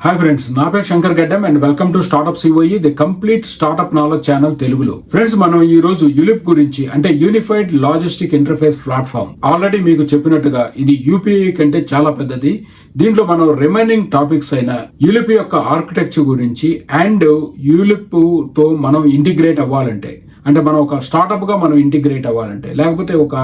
Hi friends, నా పేరు శంకర్ గడ్డం and welcome to start up COE, the complete startup knowledge channel తెలుగులో. ఫ్రెండ్స్, మనం ఈ రోజు యులిప్ గురించి అంటే unified logistic interface platform, already మీకు చెప్పినట్టుగా ఇది యూపీఐ కంటే చాలా పెద్దది. దీంట్లో మనం రిమైనింగ్ టాపిక్స్ అయిన యులిప్ యొక్క ఆర్కిటెక్చర్ గురించి అండ్ యులిప్ తో మనం ఇంటిగ్రేట్ అవ్వాలంటే, అంటే మనం ఒక స్టార్ట్అప్ గా మనం ఇంటిగ్రేట్ అవ్వాలంటే, లేకపోతే ఒక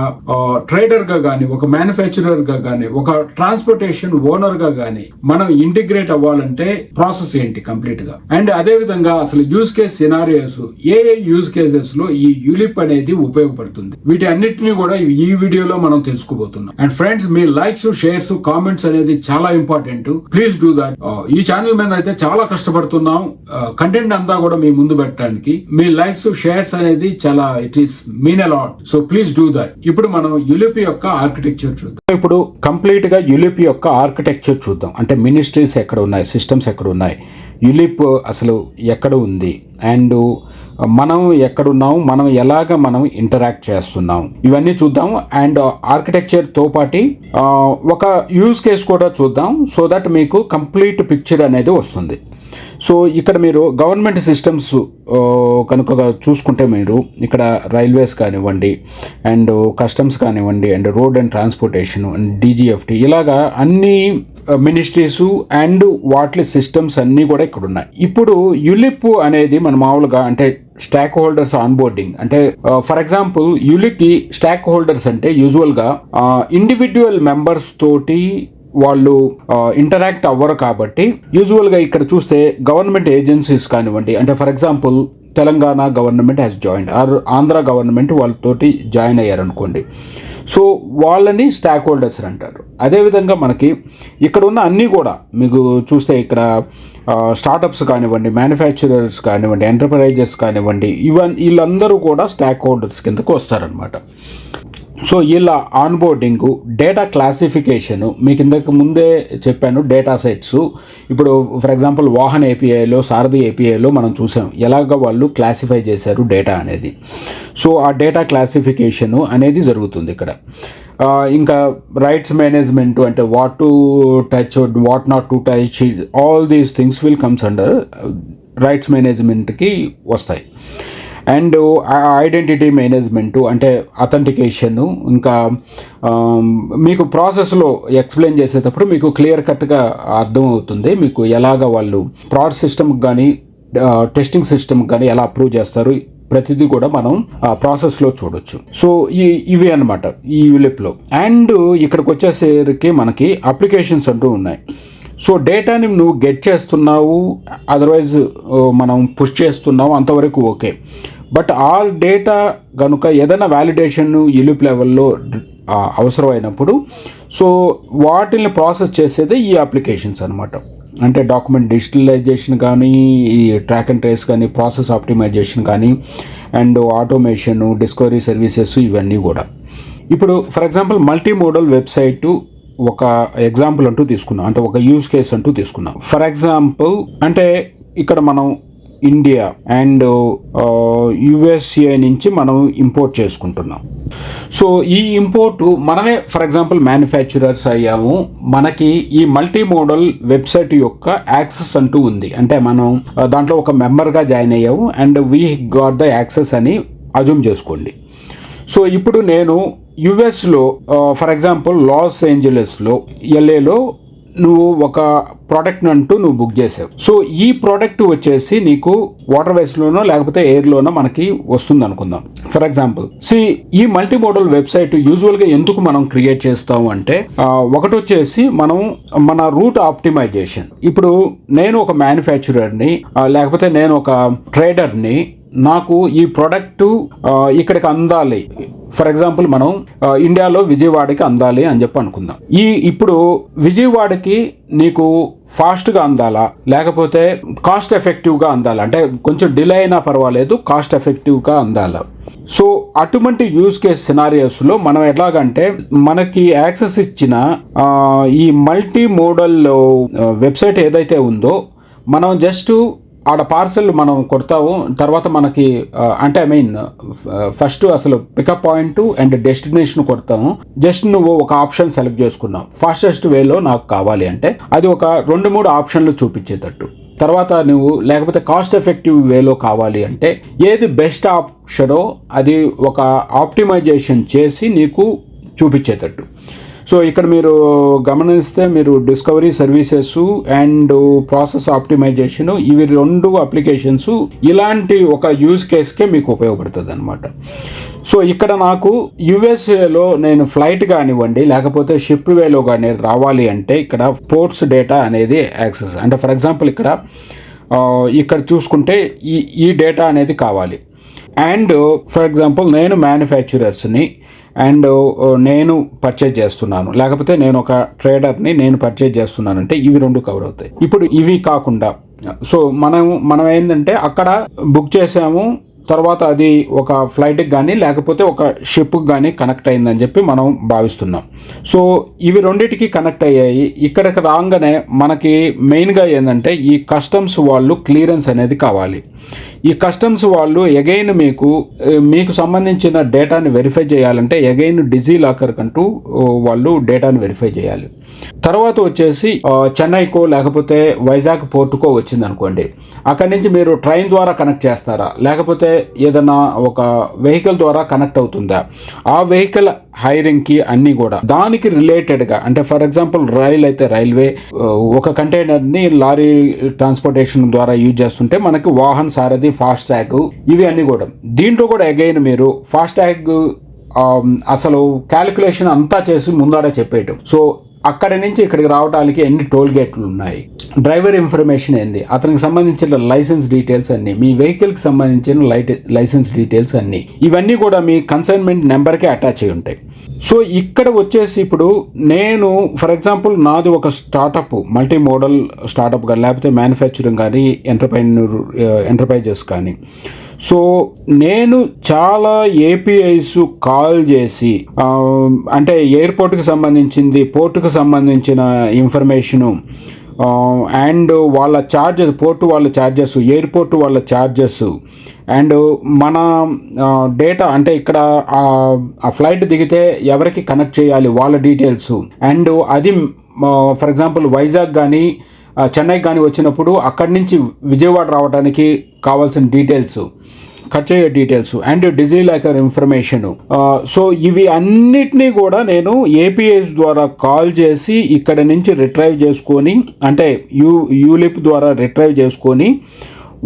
ట్రేడర్ గా గానీ, ఒక మ్యానుఫ్యాక్చరర్ గా గానీ, ఒక ట్రాన్స్పోర్టేషన్ ఓనర్ గా గానీ మనం ఇంటిగ్రేట్ అవ్వాలంటే ప్రాసెస్ ఏంటి కంప్లీట్ గా, అండ్ అదే విధంగా అసలు యూజ్ కేస్ సినారియోస్ ఏ యూజ్ కేసెస్ లో ఈ యులిప్ అనేది ఉపయోగపడుతుంది, వీటి అన్నిటిని కూడా ఈ వీడియోలో మనం తెలుసుకోబోతున్నాం. And friends, me likes, shares, comments అనేది చాలా ఇంపార్టెంట్. Please do that. ఈ ఛానల్ మీద అయితే చాలా కష్టపడుతున్నాం కంటెంట్ అంతా కూడా మీ ముందు పెట్టడానికి. మీ లైక్స్, షేర్స్ అనేది చాలా it is mean a lot, so please do that. ఇప్పుడు మనం యులిప్ యొక్క ఆర్కిటెక్చర్ చూద్దాం. ఇప్పుడు కంప్లీట్ గా యులిప్ యొక్క ఆర్కిటెక్చర్ చూద్దాం. అంటే మినిస్ట్రీస్ ఎక్కడ ఉన్నాయి, సిస్టమ్స్ ఎక్కడ ఉన్నాయి, యులిప్ అసలు ఎక్కడ ఉంది, అండ్ మనం ఎక్కడున్నాం, మనం ఎలాగ మనం ఇంటరాక్ట్ చేస్తున్నాం, ఇవన్నీ చూద్దాం. అండ్ ఆర్కిటెక్చర్ తో పాటు ఒక యూజ్ కేస్ కూడా చూద్దాం, సో దట్ మీకు కంప్లీట్ పిక్చర్ అనేది వస్తుంది. సో ఇక్కడ మీరు గవర్నమెంట్ సిస్టమ్స్ కనుక చూసుకుంటే, మీరు ఇక్కడ రైల్వేస్ కానివ్వండి, అండ్ కస్టమ్స్ కానివ్వండి, and road and transportation, and DGFT, ఇలాగా అన్ని మినిస్ట్రీస్ అండ్ వాటి సిస్టమ్స్ అన్నీ కూడా ఇక్కడ ఉన్నాయి. ఇప్పుడు యులిప్ అనేది మన మామూలుగా అంటే స్టాక్ హోల్డర్స్ ఆన్బోర్డింగ్, అంటే ఫర్ ఎగ్జాంపుల్ యులిప్కి స్టాక్ హోల్డర్స్ అంటే యూజువల్గా ఇండివిడ్యువల్ మెంబర్స్ తోటి వాళ్ళు ఇంటరాక్ట్ అవ్వరు. కాబట్టి యూజువల్గా ఇక్కడ చూస్తే గవర్నమెంట్ ఏజెన్సీస్ కానివ్వండి, అంటే for example Telangana government has joined or Andhra government వాళ్ళతోటి జాయిన్ అయ్యారు అనుకోండి, సో వాళ్ళని స్టాక్ హోల్డర్స్ అంటారు. అదేవిధంగా మనకి ఇక్కడ ఉన్న అన్నీ కూడా మీకు చూస్తే ఇక్కడ స్టార్టప్స్ కానివ్వండి, మ్యానుఫ్యాక్చరర్స్ కానివ్వండి, ఎంటర్ప్రైజెస్ కానివ్వండి, వీళ్ళందరూ కూడా స్టాక్ హోల్డర్స్ కిందకు వస్తారనమాట. సో ఇలా ఆన్బోర్డింగ్, డేటా క్లాసిఫికేషను, మీకు ఇంతకు ముందే చెప్పాను డేటా సెట్స్. ఇప్పుడు ఫర్ ఎగ్జాంపుల్ వాహన్ ఏపీఐలో, సారథి ఏపీఐలో మనం చూసాం ఎలాగ వాళ్ళు క్లాసిఫై చేశారు డేటా అనేది. సో ఆ డేటా క్లాసిఫికేషను అనేది జరుగుతుంది ఇక్కడ. ఇంకా రైట్స్ మేనేజ్మెంట్, అంటే what to touch, what not to touch, all these things will comes under rights మేనేజ్మెంట్కి వస్తాయి. అండ్ ఐడెంటిటీ మేనేజ్మెంటు, అంటే అథెంటికేషను, ఇంకా మీకు ప్రాసెస్లో ఎక్స్ప్లెయిన్ చేసేటప్పుడు మీకు క్లియర్ కట్గా అర్థం అవుతుంది మీకు ఎలాగ వాళ్ళు ప్రాడ్ సిస్టమ్కి కానీ టెస్టింగ్ సిస్టమ్కి కానీ ఎలా అప్రూవ్ చేస్తారు, ప్రతిదీ కూడా మనం ప్రాసెస్లో చూడొచ్చు. సో ఇవి అనమాట ఈ యులిప్లో. అండ్ ఇక్కడికి వచ్చేసరికి మనకి అప్లికేషన్స్ అంటూ ఉన్నాయి. సో డేటాని నువ్వు గెట్ చేస్తున్నావు, అదర్వైజ్ మనం పుష్ చేస్తున్నావు, అంతవరకు ఓకే. బట్ ఆ డేటా కనుక ఏదైనా వ్యాలిడేషన్ యులిప్ లెవెల్లో అవసరమైనప్పుడు, సో వాటిని ప్రాసెస్ చేసేదే ఈ అప్లికేషన్స్ అనమాట. అంటే డాక్యుమెంట్ డిజిటలైజేషన్ కానీ, ఈ ట్రాక్ అండ్ ట్రేస్ కానీ, ప్రాసెస్ ఆప్టిమైజేషన్ కానీ, అండ్ ఆటోమేషన్, డిస్కవరీ సర్వీసెస్, ఇవన్నీ కూడా. ఇప్పుడు for example multi modal website ఒక ఎగ్జాంపుల్ అంటూ తీసుకున్నాం, అంటే ఒక యూజ్ కేస్ అంటూ తీసుకున్నాం. ఫర్ ఎగ్జాంపుల్ అంటే ఇక్కడ మనం ఇండియా అండ్ యుఎస్ఏ నుంచి మనం ఇంపోర్ట్ చేసుకుంటున్నాం. సో ఈ ఇంపోర్టు మనమే ఫర్ ఎగ్జాంపుల్ మ్యానుఫ్యాక్చరర్స్ అయ్యాము, మనకి ఈ మల్టీ మోడల్ వెబ్సైట్ యొక్క యాక్సెస్ అంటూ ఉంది, అంటే మనం దాంట్లో ఒక మెంబర్గా జాయిన్ అయ్యాము and we got the access అని అజ్యూమ్ చేసుకోండి. సో ఇప్పుడు నేను యుఎస్లో ఫర్ ఎగ్జాంపుల్ లాస్ ఏంజలస్లో, ఎల్ఏలో నువ్వు ఒక ప్రోడక్ట్ అంటూ నువ్వు బుక్ చేసావు. సో ఈ ప్రోడక్ట్ వచ్చేసి నీకు వాటర్ వేస్లోనో లేకపోతే ఎయిర్లోనో మనకి వస్తుంది అనుకుందాం. ఫర్ ఎగ్జాంపుల్ ఈ మల్టీ మోడల్ వెబ్సైట్ యూజువల్గా ఎందుకు మనం క్రియేట్ చేస్తాము అంటే, ఒకటి వచ్చేసి మనం మన రూట్ ఆప్టిమైజేషన్. ఇప్పుడు నేను ఒక మ్యానుఫ్యాక్చరర్ని లేకపోతే నేను ఒక ట్రేడర్ని, నాకు ఈ ప్రోడక్ట్ ఇక్కడికి అందాలి, ఫర్ ఎగ్జాంపుల్ మనం ఇండియాలో విజయవాడకి అందాలి అని చెప్పి అనుకుందాం. ఇప్పుడు విజయవాడకి నీకు ఫాస్ట్గా అందాలా లేకపోతే కాస్ట్ ఎఫెక్టివ్గా అందాలా, అంటే కొంచెం డిలే అయినా పర్వాలేదు, కాస్ట్ ఎఫెక్టివ్గా అందాలా. సో అటువంటి యూజ్ కేస్ సినారియోస్లో మనం ఎట్లాగంటే, మనకి యాక్సెస్ ఇచ్చిన ఈ మల్టీ మోడల్ వెబ్సైట్ ఏదైతే ఉందో, మనం జస్ట్ ఆడ పార్సల్ మనం కొడతాము, తర్వాత మనకి అంటే ఫస్ట్ అసలు పికప్ పాయింట్ అండ్ డెస్టినేషన్ కొడతాము. జస్ట్ నువ్వు ఒక ఆప్షన్ సెలెక్ట్ చేసుకున్నావు, ఫాస్టెస్ట్ వేలో నాకు కావాలి అంటే అది ఒక 2-3 ఆప్షన్లు చూపించేటట్టు. తర్వాత నువ్వు లేకపోతే కాస్ట్ ఎఫెక్టివ్ వేలో కావాలి అంటే ఏది బెస్ట్ ఆప్షనో అది ఒక ఆప్టిమైజేషన్ చేసి నీకు చూపించేటట్టు. సో ఇక్కడ మీరు గమనిస్తే మీరు discovery services and process optimization, ఇవి 2 అప్లికేషన్స్ ఇలాంటి ఒక యూజ్ కేస్కే మీకు ఉపయోగపడుతుంది అనమాట. సో ఇక్కడ నాకు యుఎస్ఏలో నేను ఫ్లైట్ కానివ్వండి లేకపోతే షిప్ వేలో కానీ రావాలి అంటే ఇక్కడ పోర్ట్స్ డేటా అనేది యాక్సెస్. అంటే ఫర్ ఎగ్జాంపుల్ ఇక్కడ చూసుకుంటే ఈ డేటా అనేది కావాలి. అండ్ ఫర్ ఎగ్జాంపుల్ నేను మ్యానుఫ్యాక్చరర్స్ని అండ్ నేను పర్చేజ్ చేస్తున్నాను, లేకపోతే నేను ఒక ట్రేడర్ని నేను పర్చేజ్ చేస్తున్నానంటే ఇవి 2 కవర్ అవుతాయి. ఇప్పుడు ఇవి కాకుండా సో మనం ఏంటంటే అక్కడ బుక్ చేసాము, తర్వాత అది ఒక ఫ్లైట్కి కానీ లేకపోతే ఒక షిప్కి కానీ కనెక్ట్ అయిందని చెప్పి మనం భావిస్తున్నాం. సో ఇవి 2టికి కనెక్ట్ అయ్యాయి. ఇక్కడికి రాగానే మనకి మెయిన్గా ఏంటంటే ఈ కస్టమ్స్ వాళ్ళు క్లియరెన్స్ అనేది కావాలి. ఈ కస్టమ్స్ వాళ్ళు ఎగైన్ మీకు సంబంధించిన డేటాని వెరిఫై చేయాలంటే ఎగైన్ డిజిలాకర్ కంటూ వాళ్ళు డేటాని వెరిఫై చేయాలి. తర్వాత వచ్చేసి చెన్నైకో లేకపోతే వైజాగ్ పోర్టుకో వచ్చింది అనుకోండి, అక్కడి నుంచి మీరు ట్రైన్ ద్వారా కనెక్ట్ చేస్తారా లేకపోతే ఏదైనా ఒక వెహికల్ ద్వారా కనెక్ట్ అవుతుందా, ఆ వెహికల్ హైరింగ్కి అన్నీ కూడా దానికి రిలేటెడ్గా. అంటే ఫర్ ఎగ్జాంపుల్ రైల్ అయితే రైల్వే ఒక కంటైనర్ని లారీ ట్రాన్స్పోర్టేషన్ ద్వారా యూజ్ చేస్తుంటే మనకి వాహన్ సారథి, ఫాస్ట్ ట్యాగ్ ఇవి అన్నీ కూడా. దీంట్లో కూడా అగైన్ మీరు ఫాస్ట్ ట్యాగ్ అసలు క్యాలిక్యులేషన్ అంతా చేసి ముందాడే చెప్పేయటం. సో అక్కడి నుంచి ఇక్కడికి రావడానికి ఎన్ని టోల్ గేట్లు ఉన్నాయి, డ్రైవర్ ఇన్ఫర్మేషన్ ఏంది, అతనికి సంబంధించిన లైసెన్స్ డీటెయిల్స్ అన్నీ, మీ వెహికల్కి సంబంధించిన లైసెన్స్ డీటెయిల్స్ అన్నీ, ఇవన్నీ కూడా మీ కన్సైన్మెంట్ నెంబర్కే అటాచ్ అయి ఉంటాయి. సో ఇక్కడ వచ్చేసి ఇప్పుడు నేను ఫర్ ఎగ్జాంపుల్ నాది ఒక స్టార్టప్, మల్టీ మోడల్ స్టార్టప్ కానీ లేకపోతే మ్యానుఫ్యాక్చరింగ్ కానీ ఎంటర్ప్రైజెస్ కానీ. సో నేను చాలా ఏపీఐస్ కాల్ చేసి అంటే ఎయిర్పోర్ట్కి సంబంధించింది, పోర్టుకు సంబంధించిన ఇన్ఫర్మేషను అండ్ వాళ్ళ ఛార్జెస్, పోర్టు వాళ్ళ ఛార్జెస్, ఎయిర్పోర్టు వాళ్ళ ఛార్జెస్ అండ్ మన డేటా అంటే ఇక్కడ ఆ ఫ్లైట్ దిగితే ఎవరికి కనెక్ట్ చేయాలి వాళ్ళ డీటెయిల్స్ అండ్ అది ఫర్ ఎగ్జాంపుల్ వైజాగ్ కానీ చెన్నైకి కానీ వచ్చినప్పుడు అక్కడి నుంచి విజయవాడ రావడానికి కావాల్సిన డీటెయిల్స్, ఖర్చు అయ్యే details and DigiLocker information. So ఇవి అన్నిటినీ కూడా నేను ఏపీఐస్ ద్వారా కాల్ చేసి ఇక్కడ నుంచి రిట్రైవ్ చేసుకొని అంటే యూలిప్ ద్వారా రిట్రైవ్ చేసుకొని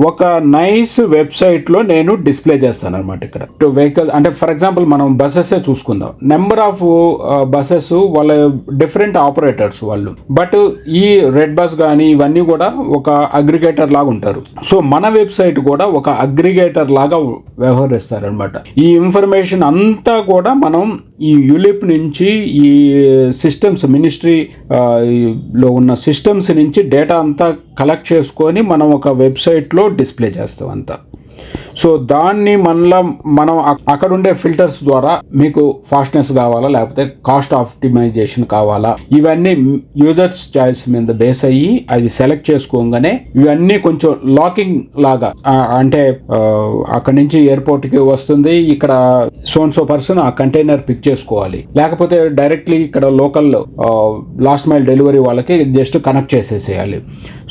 ఒక నైస్ వెబ్సైట్లో నేను డిస్ప్లే చేస్తాను అనమాట. ఇక్కడ వెహికల్ అంటే ఫర్ ఎగ్జాంపుల్ మనం బస్సెసే చూసుకుందాం, నెంబర్ ఆఫ్ బస్సెస్ వాళ్ళ డిఫరెంట్ ఆపరేటర్స్ వాళ్ళు, బట్ ఈ రెడ్ బస్ కానీ ఇవన్నీ కూడా ఒక అగ్రిగేటర్ లాగా ఉంటారు. సో మన వెబ్సైట్ కూడా ఒక అగ్రిగేటర్ లాగా వ్యవహరిస్తారనమాట. ఈ ఇన్ఫర్మేషన్ అంతా కూడా మనం ఈ యూలిప్ నుంచి ఈ సిస్టమ్స్ మినిస్ట్రీలో ఉన్న సిస్టమ్స్ నుంచి డేటా అంతా కలెక్ట్ చేసుకొని మనం ఒక వెబ్సైట్లో డిస్ప్లే చేస్తాం అంతా. సో దాన్ని మనం అక్కడ ఉండే ఫిల్టర్స్ ద్వారా మీకు ఫాస్ట్నెస్ కావాలా లేకపోతే కాస్ట్ ఆప్టిమైజేషన్ కావాలా, ఇవన్నీ యూజర్స్ చాయిస్ మీద బేస్ అయ్యి అది సెలెక్ట్ చేసుకోగానే ఇవన్నీ కొంచెం లాకింగ్ లాగా అంటే అక్కడి నుంచి ఎయిర్పోర్ట్కి వస్తుంది, ఇక్కడ సో పర్సన్ ఆ కంటైనర్ పిక్ చేసుకోవాలి, లేకపోతే డైరెక్ట్లీ ఇక్కడ లోకల్ లాస్ట్ మైల్ డెలివరీ వాళ్ళకి జస్ట్ కనెక్ట్ చేసేసేయాలి.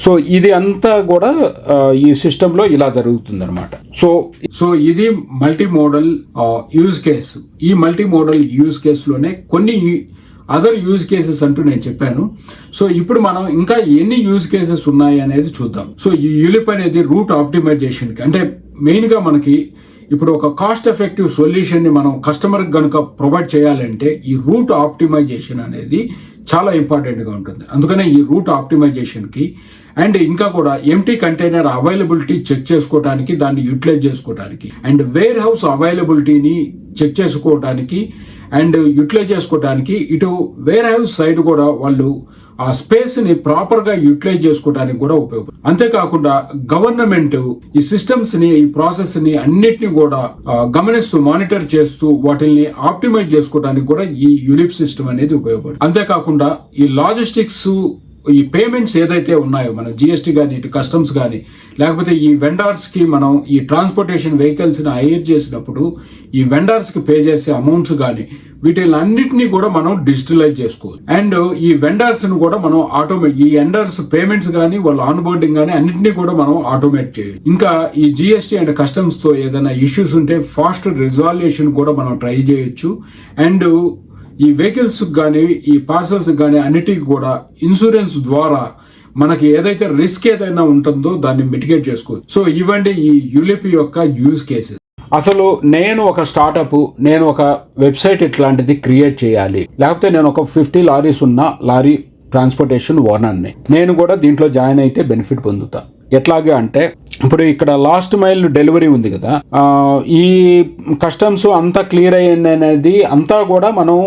సో ఇది అంతా కూడా ఈ సిస్టంలో ఇలా జరుగుతుంది అనమాట. సో ఇది మల్టీ మోడల్ యూజ్ కేసు. ఈ మల్టీ మోడల్ యూజ్ కేసులోనే కొన్ని అదర్ యూజ్ కేసెస్ అంటూ నేను చెప్పాను. సో ఇప్పుడు మనం ఇంకా ఎన్ని యూజ్ కేసెస్ ఉన్నాయి అనేది చూద్దాం. సో ఈ యూలిప్ అనేది రూట్ ఆప్టిమైజేషన్కి అంటే మెయిన్గా మనకి ఇప్పుడు ఒక కాస్ట్ ఎఫెక్టివ్ సొల్యూషన్ని మనం కస్టమర్కి కనుక ప్రొవైడ్ చేయాలంటే ఈ రూట్ ఆప్టిమైజేషన్ అనేది చాలా ఇంపార్టెంట్గా ఉంటుంది. అందుకనే ఈ రూట్ ఆప్టిమైజేషన్కి అండ్ ఇంకా కూడా ఎంటీ కంటైనర్ అవైలబిలిటీ చెక్ చేసుకోవడానికి, దాన్ని యూటిలైజ్ చేసుకోవడానికి అండ్ వేర్ హౌస్ అవైలబిలిటీని చెక్ చేసుకోవడానికి అండ్ యూటిలైజ్ చేసుకోవడానికి, ఇటు వేర్ హౌస్ సైడ్ కూడా వాళ్ళు ఆ స్పేస్ని ప్రాపర్గా యూటిలైజ్ చేసుకోవడానికి కూడా ఉపయోగపడుతుంది. అంతేకాకుండా గవర్నమెంట్ ఈ సిస్టమ్స్ని, ఈ ప్రాసెస్ని అన్నిటిని కూడా గమనిస్తూ మానిటర్ చేస్తూ వాటిని ఆప్టిమైజ్ చేసుకోవడానికి కూడా ఈ యూలిప్ సిస్టమ్ అనేది ఉపయోగపడుతుంది. అంతేకాకుండా ఈ లాజిస్టిక్స్ ఈ పేమెంట్స్ ఏదైతే ఉన్నాయో మన జిఎస్టీ కానీ ఇటు కస్టమ్స్ కానీ లేకపోతే ఈ వెండర్స్కి మనం ఈ ట్రాన్స్పోర్టేషన్ వెహికల్స్ని హైర్ చేసినప్పుడు ఈ వెండర్స్కి పే చేసే అమౌంట్స్ కానీ వీటిలన్నిటినీ కూడా మనం డిజిటలైజ్ చేసుకోవచ్చు. అండ్ ఈ వెండర్స్ని కూడా మనం ఈ వెండర్స్ పేమెంట్స్ కానీ వాళ్ళ ఆన్ బోర్డింగ్ కానీ అన్నింటినీ కూడా మనం ఆటోమేట్ చేయాలి. ఇంకా ఈ జిఎస్టీ అండ్ కస్టమ్స్తో ఏదైనా ఇష్యూస్ ఉంటే ఫాస్ట్ రిజాల్యూషన్ కూడా మనం ట్రై చేయొచ్చు. అండ్ ఈ వెహికల్స్ కానీ ఈ పార్సల్స్ కానీ అన్నిటికీ కూడా ఇన్సూరెన్స్ ద్వారా మనకి ఏదైతే రిస్క్ ఏదైనా ఉంటుందో దాన్ని మిటిగేట్ చేసుకోవచ్చు. సో ఇవ్వండి ఈ యులిప్ యొక్క యూజ్ కేసెస్. అసలు నేను ఒక స్టార్టప్, నేను ఒక వెబ్సైట్ ఇట్లాంటిది క్రియేట్ చేయాలి, లేకపోతే నేను ఒక 50 లారీస్ ఉన్న లారీ ట్రాన్స్పోర్టేషన్ ఓనర్ని, నేను కూడా దీంట్లో జాయిన్ అయితే బెనిఫిట్ పొందుతా. ఎట్లాగే అంటే ఇప్పుడు ఇక్కడ లాస్ట్ మైల్ డెలివరీ ఉంది కదా, ఈ కస్టమ్స్ అంతా క్లియర్ అయ్యింది అనేది అంతా కూడా మనం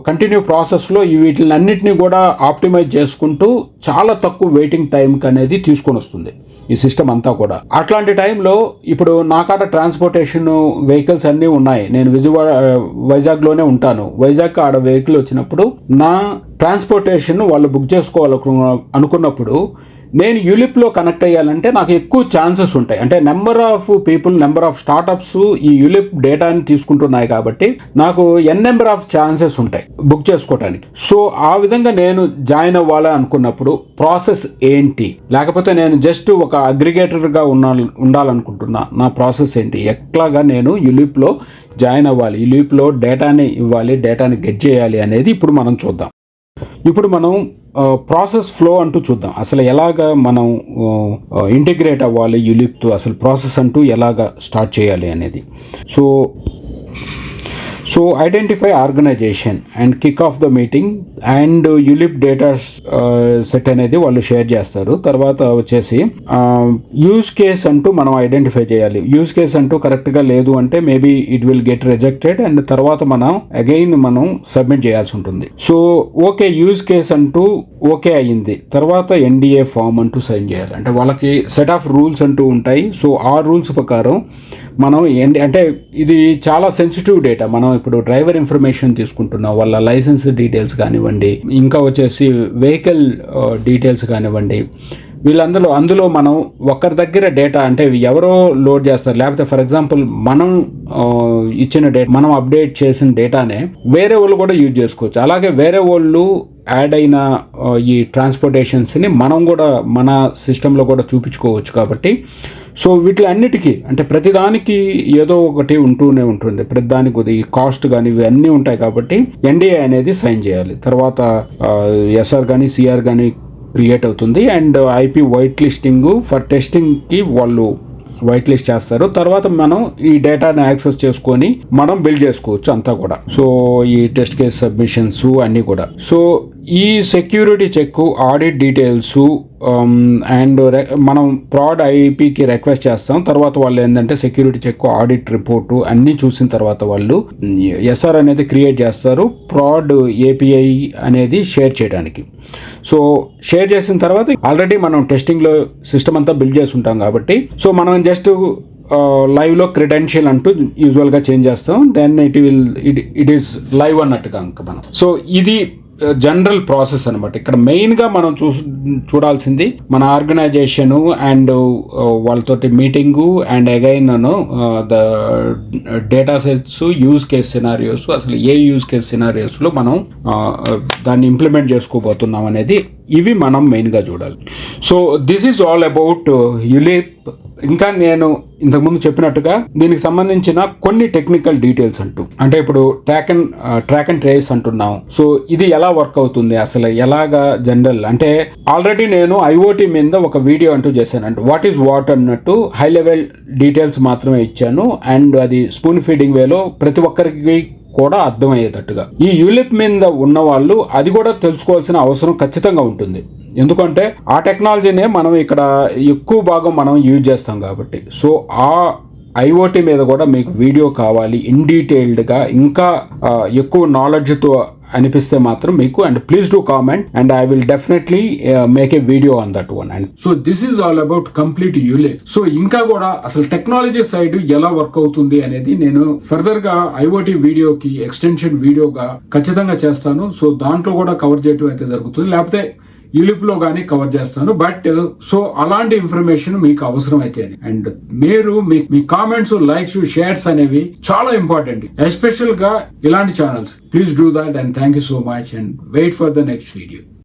కంటిన్యూ ప్రాసెస్లో వీటిలన్నింటినీ కూడా ఆప్టిమైజ్ చేసుకుంటూ చాలా తక్కువ వెయిటింగ్ టైంకి అనేది తీసుకొని వస్తుంది ఈ సిస్టమ్ అంతా కూడా. అట్లాంటి టైంలో ఇప్పుడు నా కాడ ట్రాన్స్పోర్టేషన్ వెహికల్స్ అన్నీ ఉన్నాయి, నేను వైజాగ్లోనే ఉంటాను. వైజాగ్ ఆడ వెహికల్ వచ్చినప్పుడు నా ట్రాన్స్పోర్టేషన్ వాళ్ళు బుక్ అనుకున్నప్పుడు నేను యులిప్లో కనెక్ట్ అయ్యాలంటే నాకు ఎక్కువ ఛాన్సెస్ ఉంటాయి. అంటే number of people, number of startups ఈ యులిప్ డేటాని తీసుకుంటున్నాయి కాబట్టి నాకు నెంబర్ ఆఫ్ ఛాన్సెస్ ఉంటాయి బుక్ చేసుకోవడానికి. సో ఆ విధంగా నేను జాయిన్ అవ్వాలని అనుకున్నప్పుడు ప్రాసెస్ ఏంటి, లేకపోతే నేను జస్ట్ ఒక అగ్రిగేటర్గా ఉండాలనుకుంటున్నా, నా ప్రాసెస్ ఏంటి, ఎట్లాగా నేను యులిప్లో జాయిన్ అవ్వాలి, యులిప్లో డేటాని ఇవ్వాలి, డేటాని గెట్ చేయాలి అనేది ఇప్పుడు మనం చూద్దాం. ఇప్పుడు మనం ప్రాసెస్ ఫ్లో అంటూ చూద్దాం. అసలు ఎలాగ మనం ఇంటిగ్రేట్ అవ్వాలి యులిప్తో, అసలు ప్రాసెస్ అంటూ ఎలాగ స్టార్ట్ చేయాలి అనేది. So identify organization and kick off the meeting and ULIP data set అనేది వాళ్ళు షేర్ చేస్తారు. తర్వాత వచ్చేసి యూజ్ కేస్ అంటూ మనం ఐడెంటిఫై చేయాలి. యూజ్ కేస్ అంటూ కరెక్ట్గా లేదు అంటే maybe it will get rejected and తర్వాత మనం సబ్మిట్ చేయాల్సి ఉంటుంది. సో ఓకే, యూజ్ కేస్ అంటూ ఓకే అయ్యింది, తర్వాత ఎన్డిఏ ఫామ్ అంటూ సైన్ చేయాలి. అంటే వాళ్ళకి సెట్ ఆఫ్ రూల్స్ అంటూ ఉంటాయి. సో ఆ రూల్స్ ప్రకారం మనం అంటే ఇది చాలా సెన్సిటివ్ డేటా. మనం ఇప్పుడు డ్రైవర్ ఇన్ఫర్మేషన్ తీసుకుంటున్నాం, వాళ్ళ లైసెన్స్ డీటెయిల్స్ కానివ్వండి, ఇంకా వచ్చేసి వెహికల్ డీటెయిల్స్ కానివ్వండి, అందులో మనం ఒకరి దగ్గర డేటా అంటే ఎవరో లోడ్ చేస్తారు, లేకపోతే ఫర్ ఎగ్జాంపుల్ మనం ఇచ్చిన డేటా, మనం అప్డేట్ చేసిన డేటానే వేరే వాళ్ళు కూడా యూజ్ చేసుకోవచ్చు. అలాగే వేరే వాళ్ళు యాడ్ అయిన ఈ ట్రాన్స్పోర్టేషన్స్ని మనం కూడా మన సిస్టంలో కూడా చూపించుకోవచ్చు. కాబట్టి సో వీటిలన్నిటికీ అంటే ప్రతిదానికి ఏదో ఒకటి ఉంటూనే ఉంటుంది, ప్రతిదానికి కాస్ట్ కానీ ఇవన్నీ ఉంటాయి. కాబట్టి ఎన్డిఏ అనేది సైన్ చేయాలి. తర్వాత ఎస్ఆర్ కానీ సిఆర్ కానీ క్రియేట్ అవుతుంది. And IP white listing for టెస్టింగ్కి వాళ్ళు వైట్ లిస్ట్ చేస్తారు. తర్వాత మనం ఈ డేటాని యాక్సెస్ చేసుకొని మనం బిల్డ్ చేసుకోవచ్చు అంతా కూడా. సో ఈ టెస్ట్ కేస్ సబ్మిషన్స్ అన్నీ కూడా. సో ఈ security check, audit details and మనం ప్రాడ్ ఐపీకి రిక్వెస్ట్ చేస్తాం. తర్వాత వాళ్ళు ఏంటంటే సెక్యూరిటీ చెక్, ఆడిట్ రిపోర్టు అన్నీ చూసిన తర్వాత వాళ్ళు ఎస్ఆర్ అనేది క్రియేట్ చేస్తారు ప్రాడ్ ఏపీఐ అనేది షేర్ చేయడానికి. సో షేర్ చేసిన తర్వాత ఆల్రెడీ మనం టెస్టింగ్లో సిస్టమ్ అంతా బిల్డ్ చేసి ఉంటాం కాబట్టి సో మనం జస్ట్ లైవ్లో క్రెడెన్షియల్ అంటూ యూజువల్గా చేంజ్ చేస్తాం. దెన్ ఇట్ ఈస్ లైవ్ అన్నట్టుగా ఇంకా మనం. సో ఇది జనరల్ ప్రాసెస్ అనమాట. ఇక్కడ మెయిన్గా మనం చూడాల్సింది మన ఆర్గనైజేషను అండ్ వాళ్ళతోటి meeting and again the data sets, use case scenarios, అసలు ఏ యూజ్ కేస్ సినారియోస్లో మనం దాన్ని ఇంప్లిమెంట్ చేసుకోబోతున్నాం అనేది ఇవి మనం మెయిన్గా చూడాలి. So this is all about ULIP. ఇంకా నేను ఇంతకుముందు చెప్పినట్టుగా దీనికి సంబంధించిన కొన్ని టెక్నికల్ డీటెయిల్స్ అంటే ఇప్పుడు ట్రాక్ అండ్ ట్రేస్ అంటున్నాం. సో ఇది ఎలా వర్క్ అవుతుంది, అసలు ఎలాగా జనరల్ అంటే ఆల్రెడీ నేను ఐఓటీ మీద ఒక వీడియో అంటూ చేశాను. వాట్ ఈజ్ వాట్ అన్నట్టు హై లెవెల్ డీటెయిల్స్ మాత్రమే ఇచ్చాను. అండ్ అది స్పూన్ ఫీడింగ్ వేలో ప్రతి ఒక్కరికి కూడా అర్థమయ్యేటట్టుగా. ఈ యులిప్ మీద ఉన్న వాళ్ళు అది కూడా తెలుసుకోవాల్సిన అవసరం ఖచ్చితంగా ఉంటుంది. ఎందుకంటే ఆ టెక్నాలజీనే మనం ఇక్కడ ఎక్కువ భాగం మనం యూజ్ చేస్తాం కాబట్టి. సో ఐఓటీ మీద కూడా మీకు వీడియో కావాలి ఇన్ డీటెయిల్డ్ గా ఇంకా ఎక్కువ నాలెడ్జ్ తో అనిపిస్తే మాత్రం మీకు, and please do comment and I will definitely make a video on that one. And so this is all about complete ULIP. So ఇంకా కూడా అసలు టెక్నాలజీ సైడ్ ఎలా వర్క్ అవుతుంది అనేది నేను ఫర్దర్ గా ఐఓటీ వీడియోకి ఎక్స్టెన్షన్ వీడియోగా ఖచ్చితంగా చేస్తాను. సో దాంట్లో కూడా కవర్ చేయడం అయితే జరుగుతుంది, లేకపోతే యూలిప్ లో గానీ కవర్ చేస్తాను. బట్ సో అలాంటి ఇన్ఫర్మేషన్ మీకు అవసరం అయితే, అండ్ మీరు మీ కామెంట్స్, లైక్స్, షేర్స్ అనేవి చాలా ఇంపార్టెంట్, ఎస్పెషల్ గా ఇలాంటి channels. Please do that and thank you so much and wait for the next video.